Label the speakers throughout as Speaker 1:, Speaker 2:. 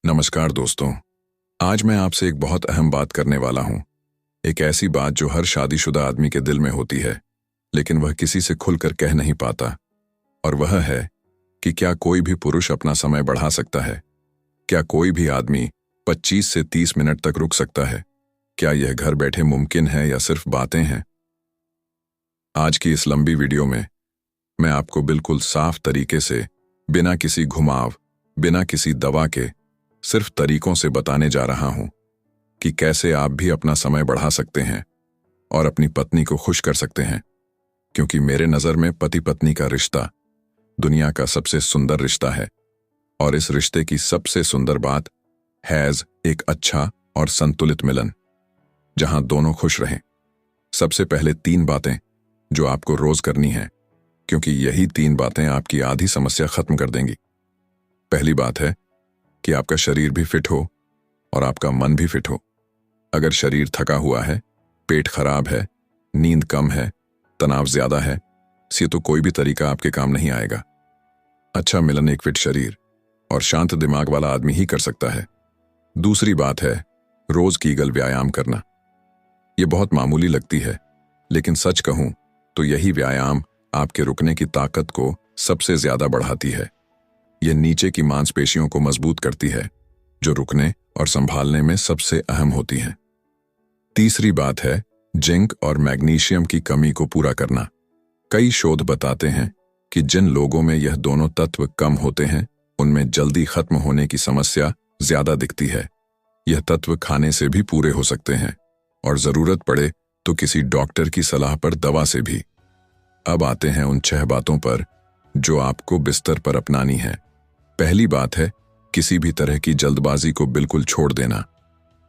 Speaker 1: नमस्कार दोस्तों। आज मैं आपसे एक बहुत अहम बात करने वाला हूं। एक ऐसी बात जो हर शादीशुदा आदमी के दिल में होती है, लेकिन वह किसी से खुलकर कह नहीं पाता। और वह है कि क्या कोई भी पुरुष अपना समय बढ़ा सकता है? क्या कोई भी आदमी 25 से 30 मिनट तक रुक सकता है? क्या यह घर बैठे मुमकिन है या सिर्फ बातें हैं? आज की इस लंबी वीडियो में मैं आपको बिल्कुल साफ तरीके से, बिना किसी घुमाव, बिना किसी दवा के, सिर्फ तरीकों से बताने जा रहा हूं कि कैसे आप भी अपना समय बढ़ा सकते हैं और अपनी पत्नी को खुश कर सकते हैं। क्योंकि मेरे नजर में पति पत्नी का रिश्ता दुनिया का सबसे सुंदर रिश्ता है, और इस रिश्ते की सबसे सुंदर बात है एक अच्छा और संतुलित मिलन, जहां दोनों खुश रहें। सबसे पहले 3 बातें जो आपको रोज करनी है, क्योंकि यही 3 बातें आपकी आधी समस्या खत्म कर देंगी। पहली बात है कि आपका शरीर भी फिट हो और आपका मन भी फिट हो। अगर शरीर थका हुआ है, पेट खराब है, नींद कम है, तनाव ज्यादा है, से तो कोई भी तरीका आपके काम नहीं आएगा। अच्छा मिलन एक फिट शरीर और शांत दिमाग वाला आदमी ही कर सकता है। दूसरी बात है रोज कीगल व्यायाम करना। यह बहुत मामूली लगती है, लेकिन सच कहूं तो यही व्यायाम आपके रुकने की ताकत को सबसे ज्यादा बढ़ाती है। यह नीचे की मांसपेशियों को मजबूत करती है, जो रुकने और संभालने में सबसे अहम होती हैं। तीसरी बात है जिंक और मैग्नीशियम की कमी को पूरा करना। कई शोध बताते हैं कि जिन लोगों में यह दोनों तत्व कम होते हैं, उनमें जल्दी खत्म होने की समस्या ज्यादा दिखती है। यह तत्व खाने से भी पूरे हो सकते हैं, और जरूरत पड़े तो किसी डॉक्टर की सलाह पर दवा से भी। अब आते हैं उन 6 बातों पर जो आपको बिस्तर पर अपनानी है। पहली बात है किसी भी तरह की जल्दबाजी को बिल्कुल छोड़ देना।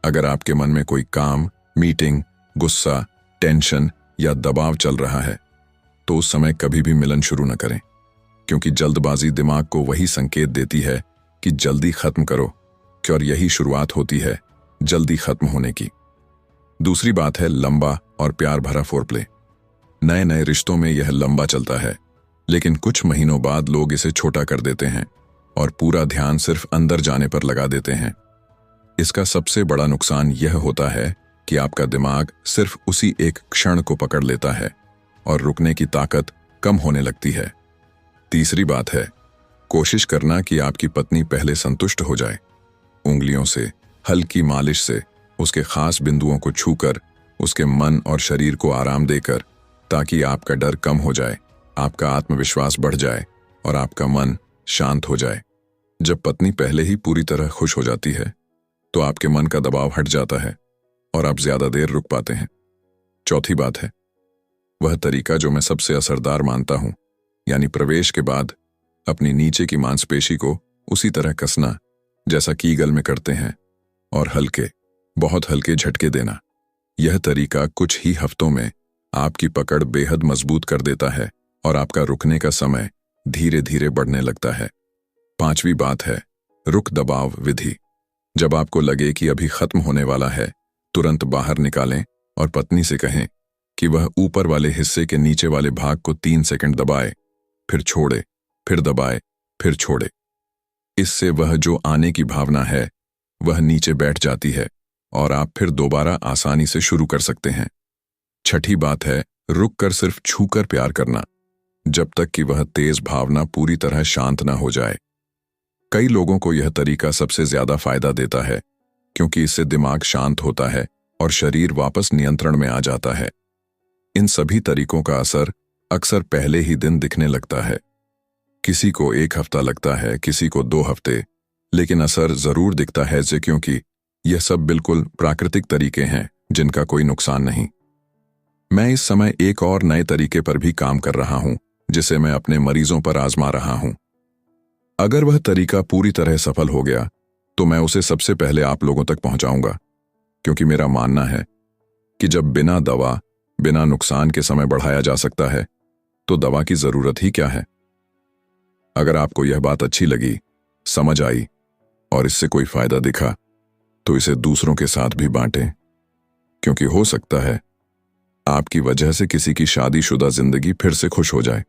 Speaker 1: अगर आपके मन में कोई काम, मीटिंग, गुस्सा, टेंशन या दबाव चल रहा है, तो उस समय कभी भी मिलन शुरू न करें, क्योंकि जल्दबाजी दिमाग को वही संकेत देती है कि जल्दी खत्म करो, और यही शुरुआत होती है जल्दी खत्म होने की। दूसरी बात है लंबा और प्यार भरा फोरप्ले। नए नए रिश्तों में यह लंबा चलता है, लेकिन कुछ महीनों बाद लोग इसे छोटा कर देते हैं और पूरा ध्यान सिर्फ अंदर जाने पर लगा देते हैं। इसका सबसे बड़ा नुकसान यह होता है कि आपका दिमाग सिर्फ उसी एक क्षण को पकड़ लेता है और रुकने की ताकत कम होने लगती है। तीसरी बात है कोशिश करना कि आपकी पत्नी पहले संतुष्ट हो जाए। उंगलियों से, हल्की मालिश से, उसके खास बिंदुओं को छूकर, उसके मन और शरीर को आराम देकर, ताकि आपका डर कम हो जाए, आपका आत्मविश्वास बढ़ जाए और आपका मन शांत हो जाए। जब पत्नी पहले ही पूरी तरह खुश हो जाती है, तो आपके मन का दबाव हट जाता है और आप ज्यादा देर रुक पाते हैं। चौथी बात है वह तरीका जो मैं सबसे असरदार मानता हूं, यानी प्रवेश के बाद अपनी नीचे की मांसपेशी को उसी तरह कसना जैसा कीगल में करते हैं, और हल्के, बहुत हल्के झटके देना। यह तरीका कुछ ही हफ्तों में आपकी पकड़ बेहद मजबूत कर देता है और आपका रुकने का समय धीरे धीरे बढ़ने लगता है। 5वीं बात है रुक दबाव विधि। जब आपको लगे कि अभी खत्म होने वाला है, तुरंत बाहर निकालें और पत्नी से कहें कि वह ऊपर वाले हिस्से के नीचे वाले भाग को 3 सेकंड दबाए, फिर छोड़े, फिर दबाए, फिर छोड़े। इससे वह जो आने की भावना है वह नीचे बैठ जाती है और आप फिर दोबारा आसानी से शुरू कर सकते हैं। 6ठी बात है रुक कर सिर्फ छूकर प्यार करना, जब तक कि वह तेज भावना पूरी तरह शांत ना हो जाए। कई लोगों को यह तरीका सबसे ज्यादा फायदा देता है, क्योंकि इससे दिमाग शांत होता है और शरीर वापस नियंत्रण में आ जाता है। इन सभी तरीकों का असर अक्सर पहले ही दिन दिखने लगता है। किसी को 1 हफ्ता लगता है, किसी को 2 हफ्ते, लेकिन असर जरूर दिखता है, क्योंकि यह सब बिल्कुल प्राकृतिक तरीके हैं जिनका कोई नुकसान नहीं। मैं इस समय एक और नए तरीके पर भी काम कर रहा हूं, जिसे मैं अपने मरीजों पर आजमा रहा हूं। अगर वह तरीका पूरी तरह सफल हो गया, तो मैं उसे सबसे पहले आप लोगों तक पहुंचाऊंगा, क्योंकि मेरा मानना है कि जब बिना दवा, बिना नुकसान के समय बढ़ाया जा सकता है, तो दवा की जरूरत ही क्या है। अगर आपको यह बात अच्छी लगी, समझ आई और इससे कोई फायदा दिखा, तो इसे दूसरों के साथ भी बांटें, क्योंकि हो सकता है आपकी वजह से किसी की शादीशुदा जिंदगी फिर से खुश हो जाए।